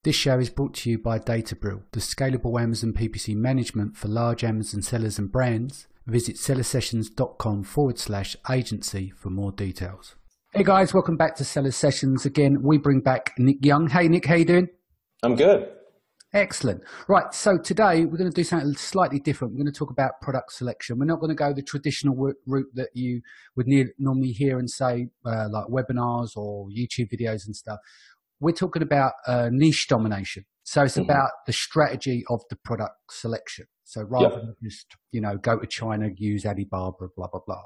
This show is brought to you by Databril, the scalable Amazon PPC management for large Amazon sellers and brands. Visit sellersessions.com/agency for more details. Hey guys, welcome back to Seller Sessions. Again, we bring back Nick Young. Hey Nick, how you doing? I'm good. Excellent. Right, so today we're going to do something slightly different. We're going to talk about product selection. We're not going to go the traditional route that you would normally hear and say, like webinars or YouTube videos and stuff. We're talking about niche domination. So it's about the strategy of the product selection. So rather than just, go to China, use Alibaba, blah, blah, blah.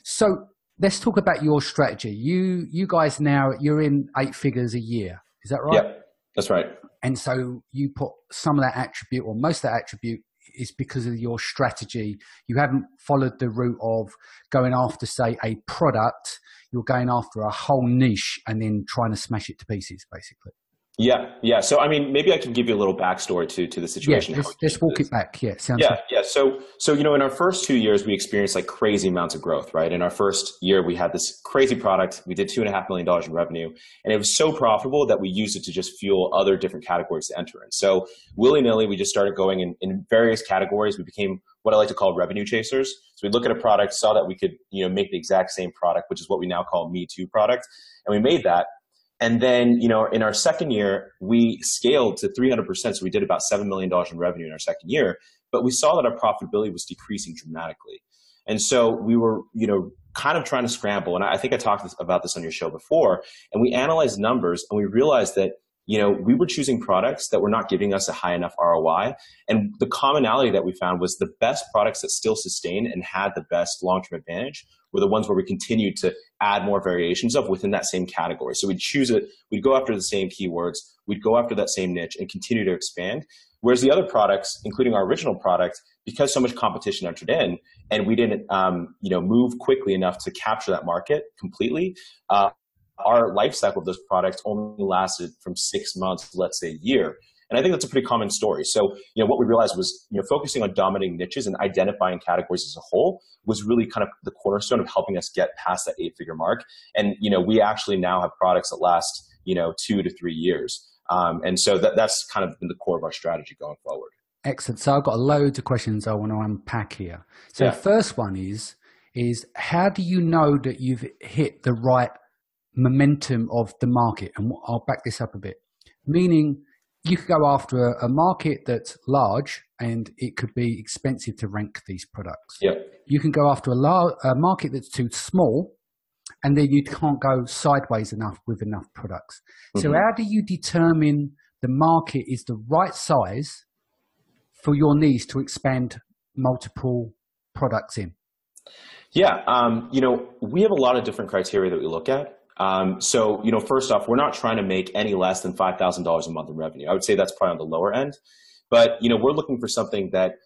So let's talk about your strategy. You guys now, you're in 8 figures a year. Is that right? Yeah, that's right. And so you put some of that attribute, or most of that attribute, is because of your strategy. You haven't followed the route of going after, say, a product. You're going after a whole niche and then trying to smash it to pieces, basically. Yeah. So, I mean, maybe I can give you a little backstory to the situation. Yeah, let's walk it back. Yeah, sounds good. Yeah. So, in our first 2 years, we experienced like crazy amounts of growth, right? In our first year, we had this crazy product. We did $2.5 million in revenue, and it was so profitable that we used it to just fuel other different categories to enter in. So, willy-nilly, we just started going in various categories. We became what I like to call revenue chasers. So we look at a product, saw that we could, make the exact same product, which is what we now call Me Too product, and we made that. And then, in our second year, we scaled to 300%. So we did about $7 million in revenue in our second year, but we saw that our profitability was decreasing dramatically. And so we were, kind of trying to scramble. And I think I talked about this on your show before, and we analyzed numbers and we realized that, we were choosing products that were not giving us a high enough ROI. And the commonality that we found was the best products that still sustained and had the best long-term advantage were the ones where we continued to add more variations of within that same category. So we'd choose it, we'd go after the same keywords, we'd go after that same niche and continue to expand. Whereas the other products, including our original product, because so much competition entered in and we didn't, move quickly enough to capture that market completely, our life cycle of those products only lasted from 6 months to, let's say, a year. And I think that's a pretty common story. So, what we realized was, focusing on dominating niches and identifying categories as a whole was really kind of the cornerstone of helping us get past that 8-figure mark. And, we actually now have products that last, 2 to 3 years. And so that's kind of been the core of our strategy going forward. Excellent. So I've got loads of questions I want to unpack here. So the first one is how do you know that you've hit the right momentum of the market? And I'll back this up a bit. Meaning you could go after a market that's large and it could be expensive to rank these products. Yeah. You can go after a market that's too small and then you can't go sideways enough with enough products. So how do you determine the market is the right size for your needs to expand multiple products in? Yeah. We have a lot of different criteria that we look at. So, first off, we're not trying to make any less than $5,000 a month in revenue. I would say that's probably on the lower end, but, we're looking for something that,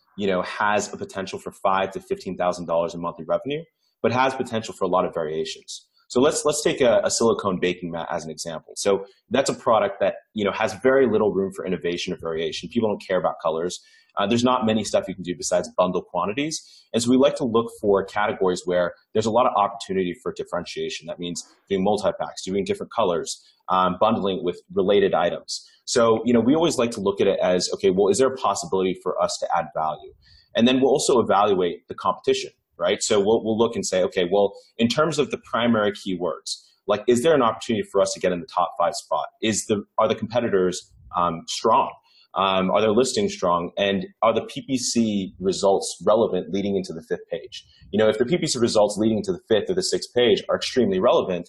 has a potential for $5,000 to $15,000 in monthly revenue, but has potential for a lot of variations. So let's take a silicone baking mat as an example. So that's a product that, has very little room for innovation or variation. People don't care about colors. There's not many stuff you can do besides bundle quantities. And so we like to look for categories where there's a lot of opportunity for differentiation. That means doing multi-packs, doing different colors, bundling with related items. So, we always like to look at it as, okay, well, is there a possibility for us to add value? And then we'll also evaluate the competition, right? So we'll look and say, okay, well, in terms of the primary keywords, like, is there an opportunity for us to get in the top 5 spot? Are the competitors strong? Are their listings strong? And are the PPC results relevant leading into the 5th page? If the PPC results leading into the 5th or the 6th page are extremely relevant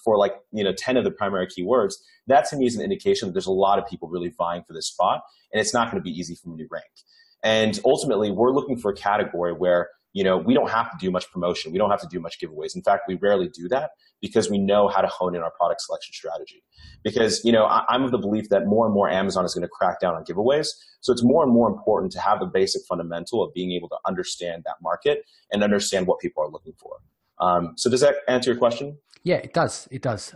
for 10 of the primary keywords, that to me is an indication that there's a lot of people really vying for this spot, and it's not going to be easy for me to rank. And ultimately, we're looking for a category where we don't have to do much promotion. We don't have to do much giveaways. In fact, we rarely do that because we know how to hone in our product selection strategy. Because, I'm of the belief that more and more Amazon is going to crack down on giveaways. So it's more and more important to have the basic fundamental of being able to understand that market and understand what people are looking for. So does that answer your question? Yeah, it does. It does.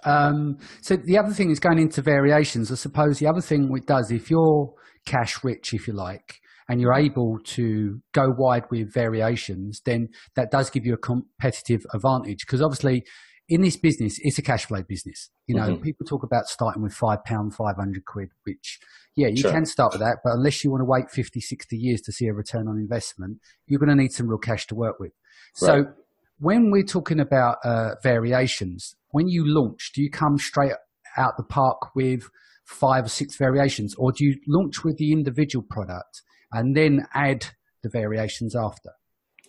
So the other thing is going into variations. I suppose the other thing it does, if you're cash rich, if you like, and you're able to go wide with variations, then that does give you a competitive advantage. Because obviously, in this business, it's a cash flow business. You know, people talk about starting with £5, 500 quid, which, yeah, you can start with that. But unless you want to wait 50, 60 years to see a return on investment, you're going to need some real cash to work with. So when we're talking about variations, when you launch, do you come straight out the park with 5 or 6 variations, or do you launch with the individual product and then add the variations after?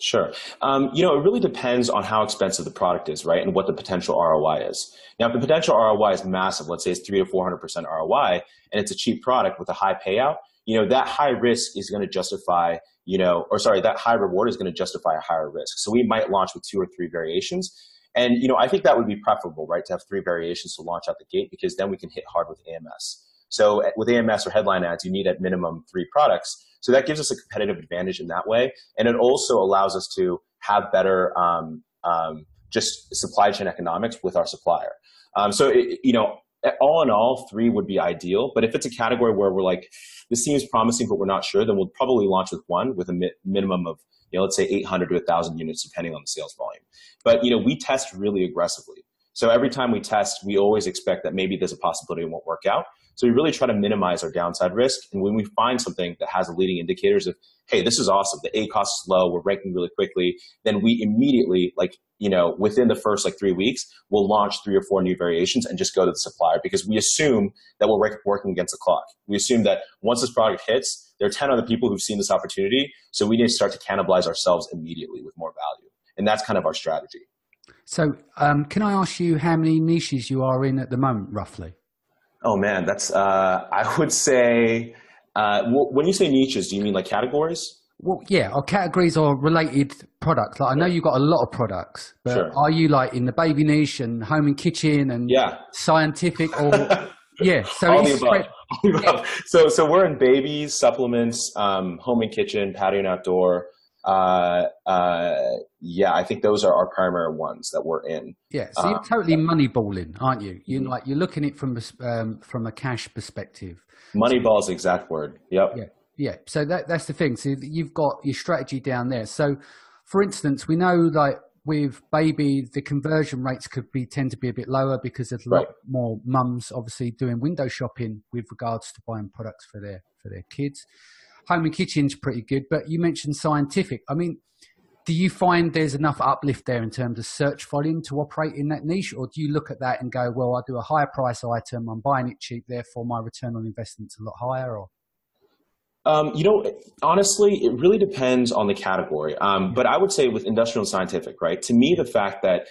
Sure. You know, it really depends on how expensive the product is, right? And what the potential ROI is. Now, if the potential ROI is massive, let's say it's 300 to 400% ROI, and it's a cheap product with a high payout, you know, that high risk is going to justify, that high reward is going to justify a higher risk. So we might launch with 2 or 3 variations. And, you know, I think that would be preferable, right? To have 3 variations to launch out the gate, because then we can hit hard with AMS. So with AMS or headline ads, you need at minimum 3 products. So that gives us a competitive advantage in that way. And it also allows us to have better just supply chain economics with our supplier. All in all, 3 would be ideal. But if it's a category where we're like, this seems promising, but we're not sure, then we'll probably launch with 1 with a minimum of, let's say 800 to 1,000 units, depending on the sales volume. But, we test really aggressively. So every time we test, we always expect that maybe there's a possibility it won't work out. So we really try to minimize our downside risk. And when we find something that has leading indicators of, hey, this is awesome, the ACoS is low, we're ranking really quickly, then we immediately, within the first 3 weeks, we'll launch 3 or 4 new variations and just go to the supplier, because we assume that we're working against the clock. We assume that once this product hits, there are 10 other people who've seen this opportunity. So we need to start to cannibalize ourselves immediately with more value. And that's kind of our strategy. So can I ask you how many niches you are in at the moment, roughly? Oh, man, that's, I would say, when you say niches, do you mean like categories? Well, yeah, or categories or related products. Like I know you've got a lot of products, but are you like in the baby niche and home and kitchen and scientific or so all the above. All the above. So we're in babies, supplements, home and kitchen, patio and outdoor. I think those are our primary ones that we're in. Yeah, so you're totally moneyballing, aren't you? You're looking at it from a cash perspective. Moneyball is the exact word. Yep. Yeah. So that's the thing. So you've got your strategy down there. So, for instance, we know like with baby, the conversion rates tend to be a bit lower because there's a lot more mums obviously doing window shopping with regards to buying products for their kids. Home and kitchen's pretty good, but you mentioned scientific. I mean, do you find there's enough uplift there in terms of search volume to operate in that niche? Or do you look at that and go, well, I do a higher price item, I'm buying it cheap, therefore my return on investment's a lot higher? Or honestly, it really depends on the category. But I would say with industrial and scientific, right? To me, the fact that,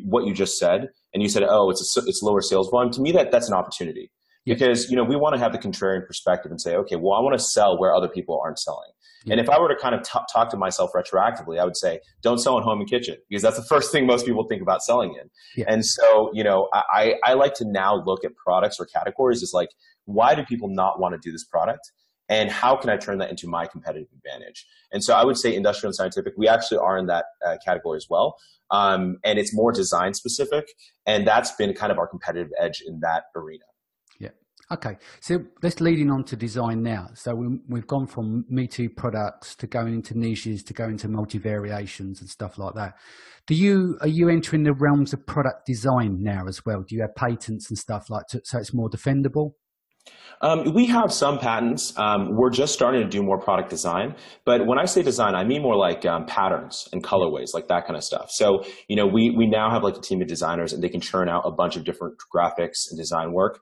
what you just said, and you said, oh, it's lower sales volume, to me, that's an opportunity. Because, we want to have the contrarian perspective and say, okay, well, I want to sell where other people aren't selling. And if I were to kind of talk to myself retroactively, I would say, don't sell in home and kitchen, because that's the first thing most people think about selling in. And so, I like to now look at products or categories as like, why do people not want to do this product? And how can I turn that into my competitive advantage? And so I would say industrial and scientific, we actually are in that category as well. And it's more design specific. And that's been kind of our competitive edge in that arena. Okay, so let's leading on to design now. So we've gone from Me Too products to going into niches to going into multi-variations and stuff like that. Are you entering the realms of product design now as well? Do you have patents and stuff so it's more defendable? We have some patents. We're just starting to do more product design. But when I say design, I mean more like patterns and colorways, like that kind of stuff. So, we now have like a team of designers, and they can churn out a bunch of different graphics and design work.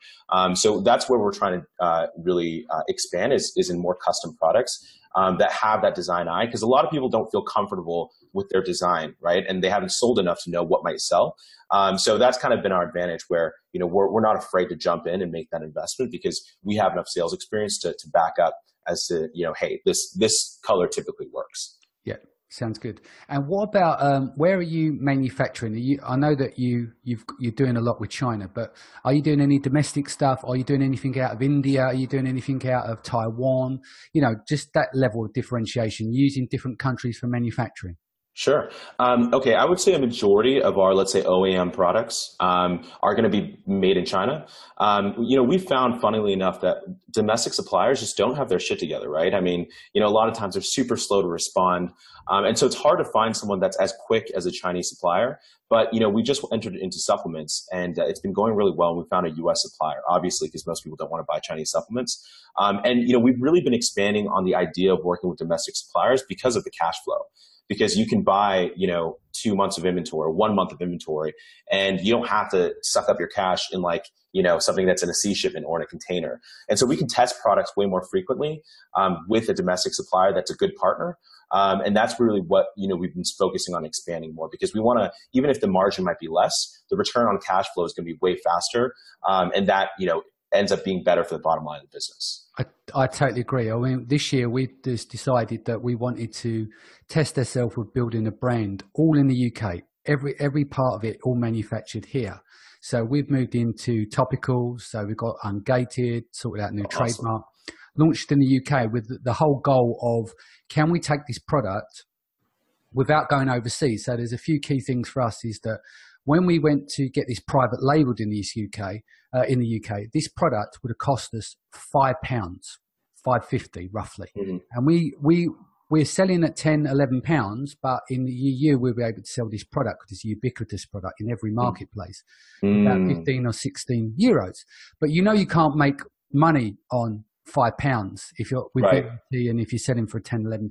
So that's where we're trying to really expand is in more custom products that have that design eye. Because a lot of people don't feel comfortable with their design, right? And they haven't sold enough to know what might sell. So that's kind of been our advantage where, we're not afraid to jump in and make that investment because we have enough sales experience to back up as to, hey, this color typically works. Yeah, sounds good. And what about, where are you manufacturing? I know that you're doing a lot with China, but are you doing any domestic stuff? Are you doing anything out of India? Are you doing anything out of Taiwan? Just that level of differentiation, using different countries for manufacturing. Sure. Okay, I would say a majority of our, let's say, OEM products are going to be made in China. We found, funnily enough, that domestic suppliers just don't have their shit together, right? I mean, a lot of times they're super slow to respond. And so it's hard to find someone that's as quick as a Chinese supplier. But, we just entered into supplements, and it's been going really well. And we found a U.S. supplier, obviously, because most people don't want to buy Chinese supplements. We've really been expanding on the idea of working with domestic suppliers because of the cash flow. Because you can buy, 2 months of inventory, 1 month of inventory, and you don't have to suck up your cash in something that's in a sea shipment or in a container. And so we can test products way more frequently with a domestic supplier that's a good partner. And that's really what, we've been focusing on expanding more, because we want to, even if the margin might be less, the return on cash flow is going to be way faster. And that, ends up being better for the bottom line of the business. I totally agree. I mean, this year we just decided that we wanted to test ourselves with building a brand all in the UK. Every part of it all manufactured here. So we've moved into topicals. So we've got Ungated, sorted out a new trademark, launched in the UK with the whole goal of, can we take this product without going overseas? So there's a few key things for us is that when we went to get this private labeled in the UK, this product would have cost us £5, £5.50 roughly. Mm-hmm. And we're selling at £10, £11, but in the EU we'll be able to sell this product because it's a ubiquitous product in every marketplace, about 15 or 16 euros. But you can't make money on £5 if you're with VAT and if you're selling for £10, £11.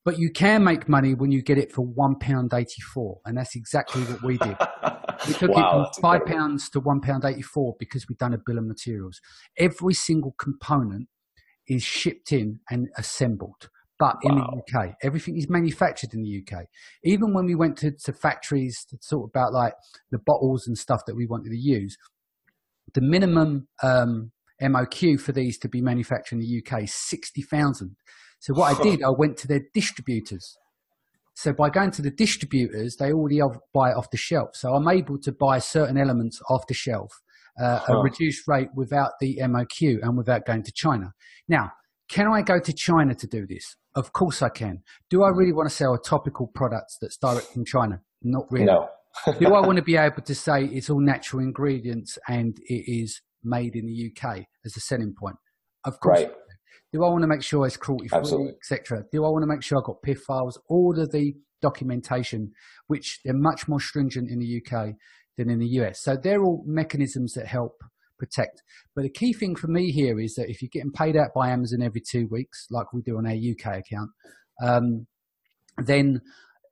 But you can make money when you get it for £1.84, and that's exactly what we did. We took it from £5 to £1.84 because we've done a bill of materials. Every single component is shipped in and assembled. But in the UK, everything is manufactured in the UK. Even when we went to factories to talk about like the bottles and stuff that we wanted to use, the minimum MOQ for these to be manufactured in the UK is 60,000. So what I did, I went to their distributors. So by going to the distributors, they already buy it off the shelf. So I'm able to buy certain elements off the shelf, a reduced rate without the MOQ and without going to China. Now, can I go to China to do this? Of course I can. Do I really want to sell a topical product that's direct from China? Not really. No. Do I want to be able to say it's all natural ingredients and it is made in the UK as a selling point? Of course. Right. Do I want to make sure it's cruelty-free, etc.? Do I want to make sure I've got PIF files, all of the documentation, which they're much more stringent in the UK than in the US. So they're all mechanisms that help protect. But the key thing for me here is that if you're getting paid out by Amazon every 2 weeks, like we do on our UK account, then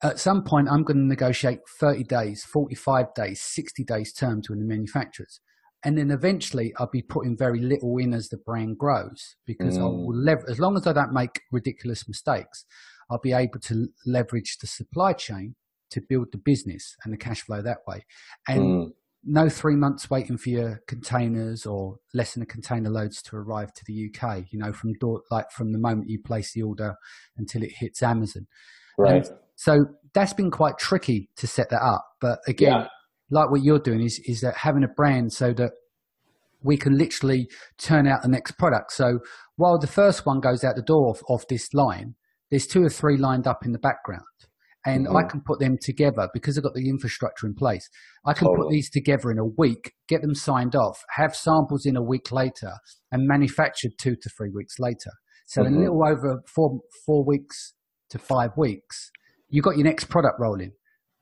at some point I'm going to negotiate 30 days, 45 days, 60 days terms with the manufacturers. And then eventually I'll be putting very little in as the brand grows, because I will as long as I don't make ridiculous mistakes, I'll be able to leverage the supply chain to build the business and the cash flow that way. And no 3 months waiting for your containers or less than a container loads to arrive to the UK, from the moment you place the order until it hits Amazon. Right. And so that's been quite tricky to set that up. But again, like what you're doing is that having a brand so that we can literally turn out the next product. So while the first one goes out the door off this line, there's 2 or 3 lined up in the background. And I can put them together because I've got the infrastructure in place. I can put these together in a week, get them signed off, have samples in a week later, and manufactured 2 to 3 weeks later. So in a little over 4 weeks to 5 weeks, you got your next product rolling.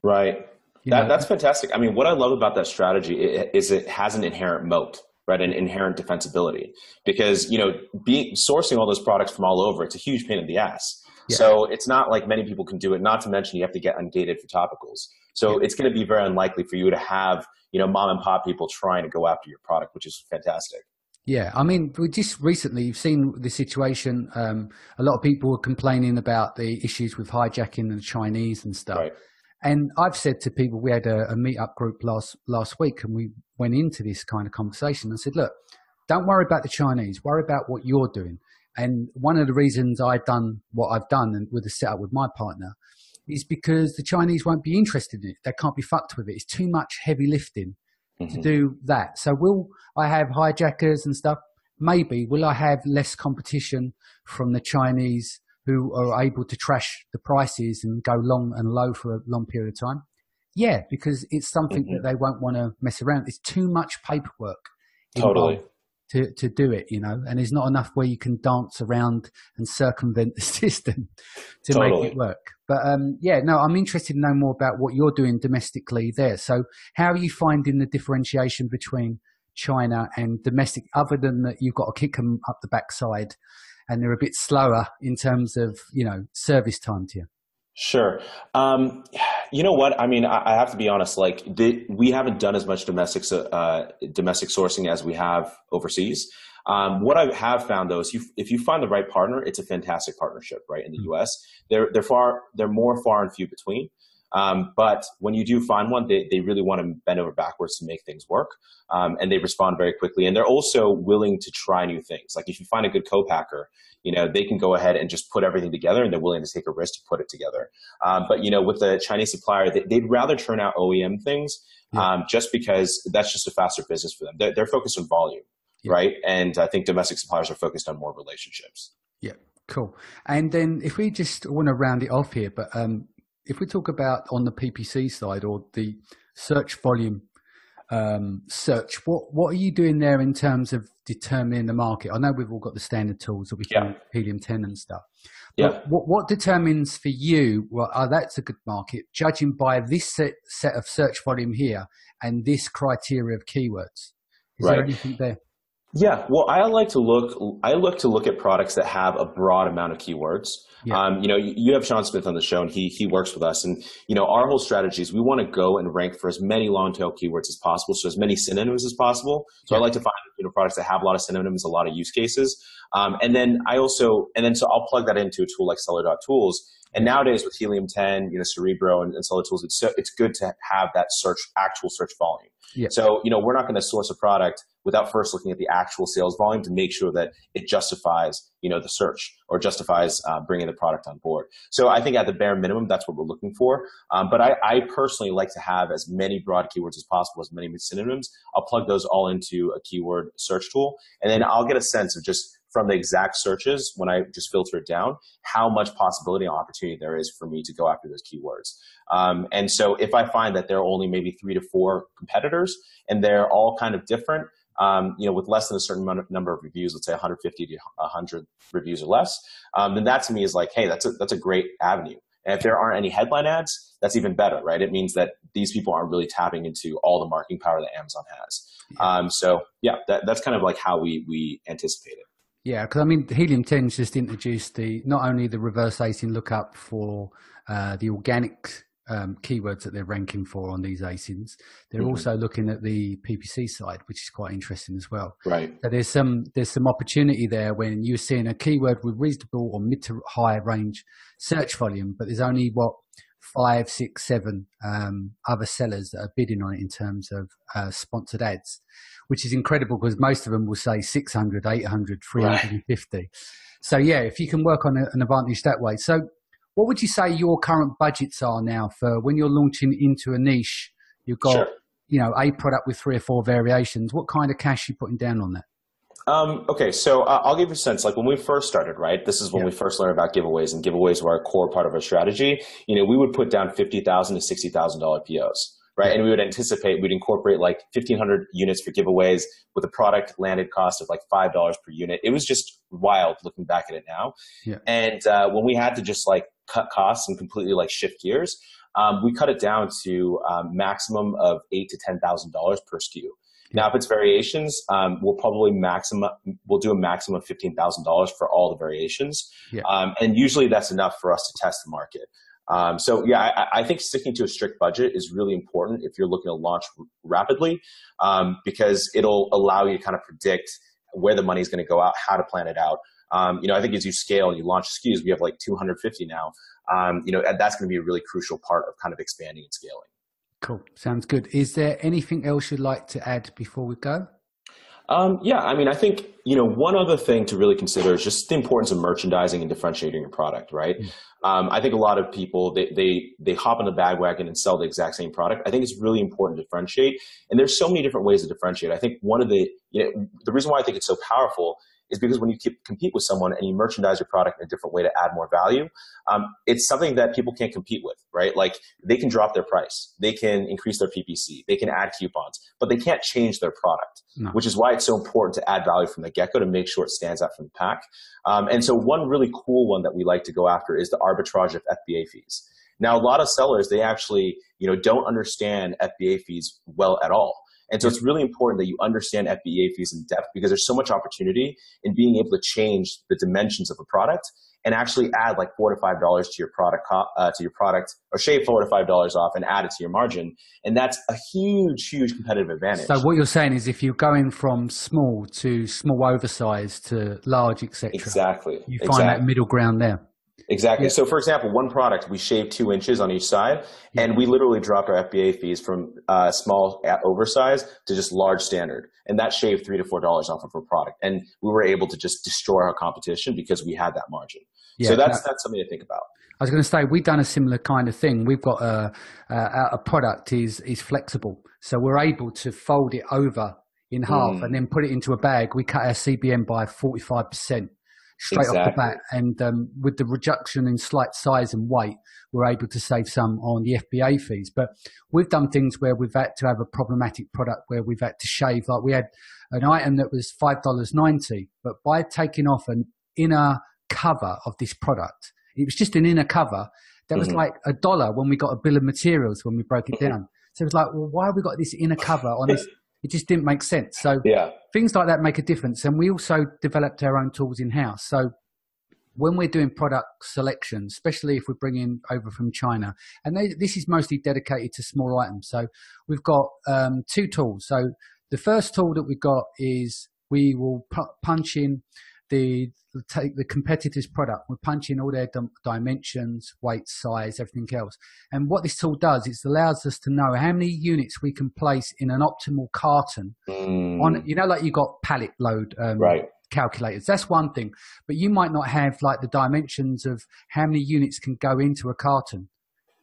Right. That's fantastic. I mean, what I love about that strategy is it has an inherent moat, right? An inherent defensibility, because, sourcing all those products from all over, it's a huge pain in the ass. Yeah. So it's not like many people can do it, not to mention you have to get Ungated for topicals. So it's going to be very unlikely for you to have, mom and pop people trying to go after your product, which is fantastic. Yeah, I mean, we just recently, you've seen the situation. A lot of people were complaining about the issues with hijacking the Chinese and stuff. Right. And I've said to people, we had a meetup group last week, and we went into this kind of conversation and said, look, don't worry about the Chinese, worry about what you're doing. And one of the reasons I've done what I've done and with the setup with my partner is because the Chinese won't be interested in it. They can't be fucked with it. It's too much heavy lifting to do that. So will I have hijackers and stuff? Maybe. Will I have less competition from the Chinese who are able to trash the prices and go long and low for a long period of time? Yeah, because it's something that they won't want to mess around. It's too much paperwork involved to do it, you know, and there's not enough where you can dance around and circumvent the system to make it work. But yeah, no, I'm interested to know more about what you're doing domestically there. So how are you finding the differentiation between China and domestic, other than that you've got to kick them up the backside and they're a bit slower in terms of, you know, service time to you? Sure. You know what? I mean, I have to be honest, like we haven't done as much domestic sourcing as we have overseas. What I have found though is if you find the right partner, it's a fantastic partnership, right? In the US, they're more far and few between. But when you do find one, they really want to bend over backwards to make things work. And they respond very quickly. And they're also willing to try new things. Like if you find a good co-packer, you know, they can go ahead and just put everything together and they're willing to take a risk to put it together. But, you know, with the Chinese supplier, they'd rather turn out OEM things just because that's just a faster business for them. They're focused on volume, right? And I think domestic suppliers are focused on more relationships. Yeah. Cool. And then if we just want to round it off here, but if we talk about on the PPC side or the search volume search, what are you doing there in terms of determining the market? I know we've all got the standard tools that we can Helium 10 and stuff. But what determines for you, well, that's a good market, judging by this set of search volume here and this criteria of keywords? Is there anything there? Yeah, well, I look to look at products that have a broad amount of keywords. Yeah. You know, you have Sean Smith on the show, and he works with us. And you know, our whole strategy is we want to go and rank for as many long tail keywords as possible, so as many synonyms as possible. So I like to find products that have a lot of synonyms, a lot of use cases. And so I'll plug that into a tool like Seller.tools. And nowadays with Helium 10, you know, Cerebro and Seller Tools, it's good to have that actual search volume. Yeah. So, you know, we're not going to source a product without first looking at the actual sales volume to make sure that it justifies, you know, the search or justifies bringing the product on board. So I think at the bare minimum, that's what we're looking for. But I personally like to have as many broad keywords as possible, as many synonyms. I'll plug those all into a keyword search tool, and then I'll get a sense of just from the exact searches, when I just filter it down, how much possibility and opportunity there is for me to go after those keywords. And so if I find that there are only maybe 3 to 4 competitors and they're all kind of different, you know, with less than a certain number of reviews, let's say 150 to 100 reviews or less, then that to me is like, hey, that's a great avenue. And if there aren't any headline ads, that's even better, right? It means that these people aren't really tapping into all the marketing power that Amazon has. So yeah, that's kind of like how we anticipate it. Yeah, because I mean, Helium 10's just introduced not only the reverse ASIN lookup for the organic keywords that they're ranking for on these ASINs. They're also looking at the PPC side, which is quite interesting as well. Right. So there's some opportunity there when you're seeing a keyword with reasonable or mid to high range search volume, but there's only 5, 6, 7 other sellers that are bidding on it in terms of sponsored ads, which is incredible because most of them will say 600, 800, 350. Right. So yeah, if you can work on an advantage that way. So what would you say your current budgets are now for when you're launching into a niche? You've got, you know, a product with 3 or 4 variations. What kind of cash are you putting down on that? Okay, so I'll give you a sense. Like when we first started, right? This is when we first learned about giveaways, and giveaways were a core part of our strategy. You know, we would put down $50,000 to $60,000 POs, right? And we would anticipate we'd incorporate like 1,500 units for giveaways with a product landed cost of like $5 per unit. It was just wild looking back at it now. Yeah. And when we had to just like cut costs and completely like shift gears, we cut it down to maximum of $8,000 to $10,000 per SKU. Now, if it's variations, we'll do a maximum of $15,000 for all the variations. Yeah. And usually that's enough for us to test the market. So yeah, I think sticking to a strict budget is really important if you're looking to launch rapidly, because it'll allow you to kind of predict where the money is going to go out, how to plan it out. You know, I think as you scale and you launch SKUs, we have like 250 now. You know, that's going to be a really crucial part of kind of expanding and scaling. Cool. Sounds good. Is there anything else you'd like to add before we go? Yeah, I mean, I think, you know, one other thing to really consider is just the importance of merchandising and differentiating your product, right? I think a lot of people, they hop on the bandwagon and sell the exact same product. I think it's really important to differentiate. And there's so many different ways to differentiate. I think one of the reason why I think it's so powerful is because when you compete with someone and you merchandise your product in a different way to add more value, it's something that people can't compete with, right? Like they can drop their price, they can increase their PPC, they can add coupons, but they can't change their product, which is why it's so important to add value from the get-go to make sure it stands out from the pack. And so one really cool one that we like to go after is the arbitrage of FBA fees. Now, a lot of sellers, they actually, don't understand FBA fees well at all. And so it's really important that you understand FBA fees in depth because there's so much opportunity in being able to change the dimensions of a product and actually add like $4 to $5 to your product, or shave $4 to $5 off and add it to your margin. And that's a huge, huge competitive advantage. So what you're saying is if you're going from small to small oversized to large, etc. Exactly. You find that middle ground there. Exactly. Yeah. So for example, one product, we shaved 2 inches on each side and we literally dropped our FBA fees from small at oversized to just large standard. And that shaved $3 to $4 off of a product. And we were able to just destroy our competition because we had that margin. Yeah, so that's something to think about. I was going to say, we've done a similar kind of thing. We've got a product is flexible. So we're able to fold it over in half and then put it into a bag. We cut our CBM by 45%. Straight off the bat, and with the reduction in slight size and weight, we're able to save some on the FBA fees. But we've done things where we've had to have a problematic product where we've had to shave. Like we had an item that was $5.90, but by taking off an inner cover of this product, it was just an inner cover that was like $1 when we got a bill of materials when we broke it down. So it was like, well, why have we got this inner cover on this? It just didn't make sense. So things like that make a difference. And we also developed our own tools in-house. So when we're doing product selection, especially if we're bringing over from China, and this is mostly dedicated to small items. So we've got 2 tools. So the first tool that we've got is we will punch in take the competitor's product. We're punching all their dimensions, weight, size, everything else. And what this tool does is allows us to know how many units we can place in an optimal carton on, like you got pallet load calculators. That's one thing, but you might not have like the dimensions of how many units can go into a carton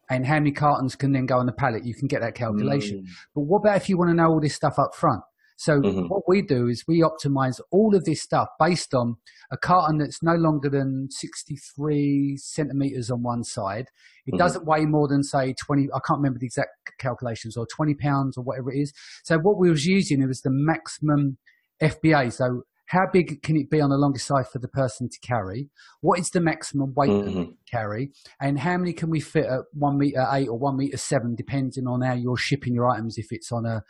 and how many cartons can then go on the pallet. You can get that calculation. But what about if you want to know all this stuff up front? So what we do is we optimize all of this stuff based on a carton that's no longer than 63 centimeters on one side. It doesn't weigh more than, say, 20, I can't remember the exact calculations, or 20 pounds or whatever it is. So what we was using, it was the maximum FBA. So how big can it be on the longest side for the person to carry? What is the maximum weight that we can carry? And how many can we fit at 1.8 or 1.7, depending on how you're shipping your items, if it's on a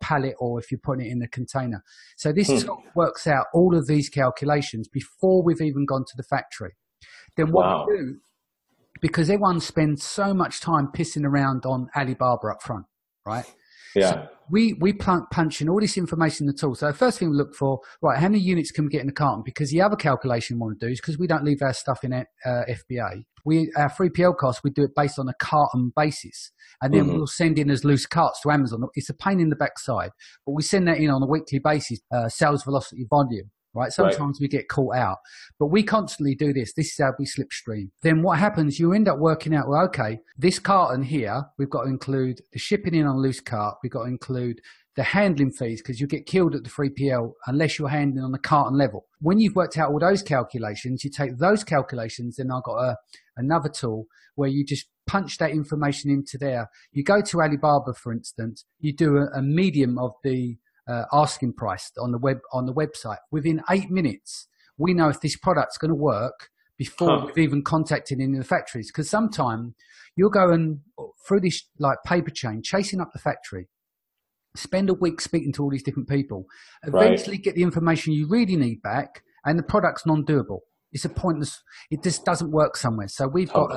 pallet or if you're putting it in a container. So this works out all of these calculations before we've even gone to the factory. Then what we do, because everyone spends so much time pissing around on Alibaba up front, right? Yeah. So we punch in all this information in the tool. So the first thing we look for, right, how many units can we get in the carton? Because the other calculation we want to do is, because we don't leave our stuff in FBA, our 3PL costs, we do it based on a carton basis. And then we'll send in as loose carts to Amazon. It's a pain in the backside, but we send that in on a weekly basis, sales velocity volume. Right. Sometimes we get caught out, but we constantly do this. This is how we slipstream. Then what happens? You end up working out, well, okay, this carton here, we've got to include the shipping in on a loose cart. We've got to include the handling fees, because you get killed at the 3PL unless you're handling on the carton level. When you've worked out all those calculations, you take those calculations. Then I've got another tool where you just punch that information into there. You go to Alibaba, for instance, you do a medium of the asking price on the website. Within 8 minutes, we know if this product's going to work before we've even contacted any of the factories. Because sometimes you're going through this like paper chain, chasing up the factory, spend a week speaking to all these different people, eventually get the information you really need back, and the product's non-doable. It's a pointless. It just doesn't work somewhere. So we've got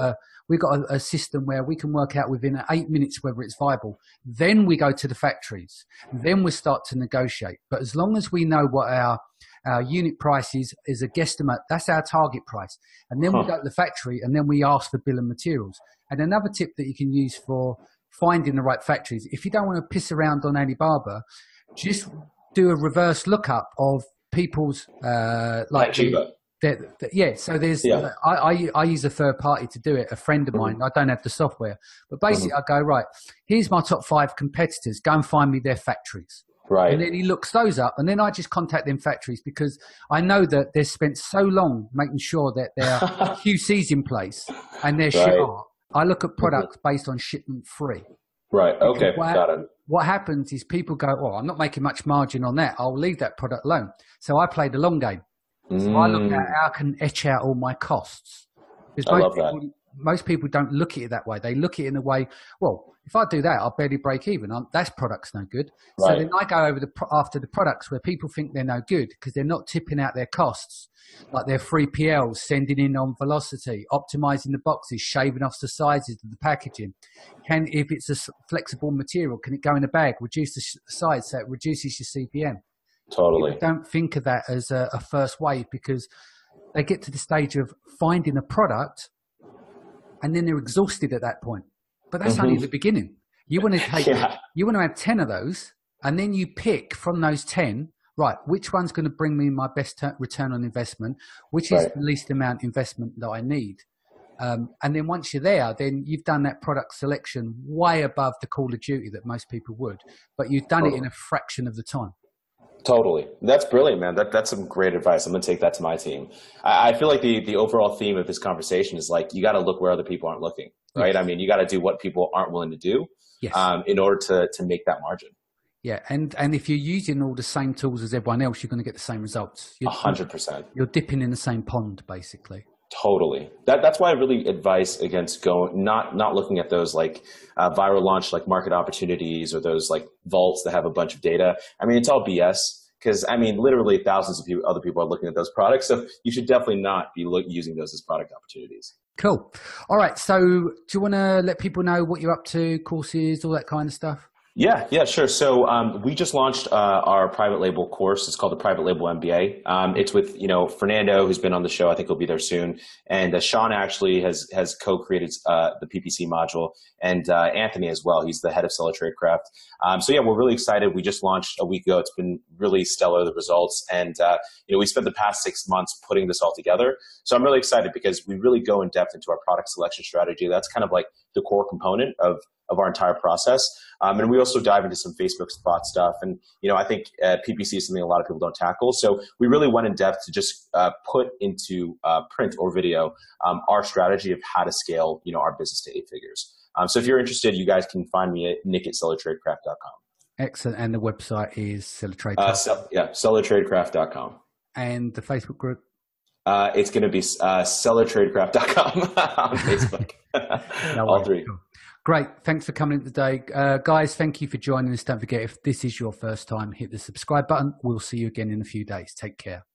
a system where we can work out within 8 minutes whether it's viable. Then we go to the factories. Then we start to negotiate. But as long as we know what our unit price is a guesstimate, that's our target price. And then we go to the factory, and then we ask for bill of materials. And another tip that you can use for finding the right factories, if you don't want to piss around on Alibaba, just do a reverse lookup of people's like Chiba. So there's I use a third party to do it, a friend of mine. I don't have the software, but basically I go, right, here's my top 5 competitors, go and find me their factories. Right. And then he looks those up, and then I just contact them factories because I know that they've spent so long making sure that their QC's in place and their shit are. I look at products based on shipment free. Right. Okay. Got it. What happens is people go, "Oh, I'm not making much margin on that. I'll leave that product alone." So I play the long game. So I look at how I can etch out all my costs. Because I love that. Most people don't look at it that way. They look at it in a way, well, if I do that, I'll barely break even. That product's no good. Right. So then I go over after the products where people think they're no good because they're not tipping out their costs, like their 3PLs, sending in on velocity, optimizing the boxes, shaving off the sizes of the packaging. If it's a flexible material, can it go in a bag, reduce the size so it reduces your CPM? Totally. People don't think of that as a first wave because they get to the stage of finding a product and then they're exhausted at that point. But that's only the beginning. You want to you want to have 10 of those, and then you pick from those 10, right, which one's going to bring me my best return on investment, which is the least amount investment that I need. And then once you're there, then you've done that product selection way above the Call of Duty that most people would, but you've done it in a fraction of the time. Totally. That's brilliant, man. That's some great advice. I'm going to take that to my team. I feel like the overall theme of this conversation is like, you got to look where other people aren't looking, right? Yes. I mean, you got to do what people aren't willing to do in order to make that margin. Yeah. And if you're using all the same tools as everyone else, you're going to get the same results. 100%. You're dipping in the same pond, basically. Totally. That's why I really advise against not looking at those like viral launch like market opportunities or those like vaults that have a bunch of data. I mean, it's all BS because I mean, literally thousands of other people are looking at those products. So you should definitely not be using those as product opportunities. Cool. All right. So do you want to let people know what you're up to, courses, all that kind of stuff? Yeah, sure. So we just launched our private label course. It's called the Private Label MBA. It's with Fernando, who's been on the show. I think he'll be there soon. And Sean actually has co-created the PPC module, and Anthony as well. He's the head of Seller Tradecraft. So yeah, we're really excited. We just launched a week ago. It's been really stellar, the results, and we spent the past 6 months putting this all together. So I'm really excited because we really go in depth into our product selection strategy. That's kind of like the core component of our entire process. And we also dive into some Facebook spot stuff. And, I think PPC is something a lot of people don't tackle. So we really went in depth to just put into print or video our strategy of how to scale, our business to 8 figures. So if you're interested, you guys can find me at nick@sellertradecraft.com. Excellent. And the website is sellertradecraft. Sellertradecraft.com. And the Facebook group? It's going to be sellertradecraft.com on Facebook. All three. Cool. Great. Thanks for coming in today. Guys, thank you for joining us. Don't forget, if this is your first time, hit the subscribe button. We'll see you again in a few days. Take care.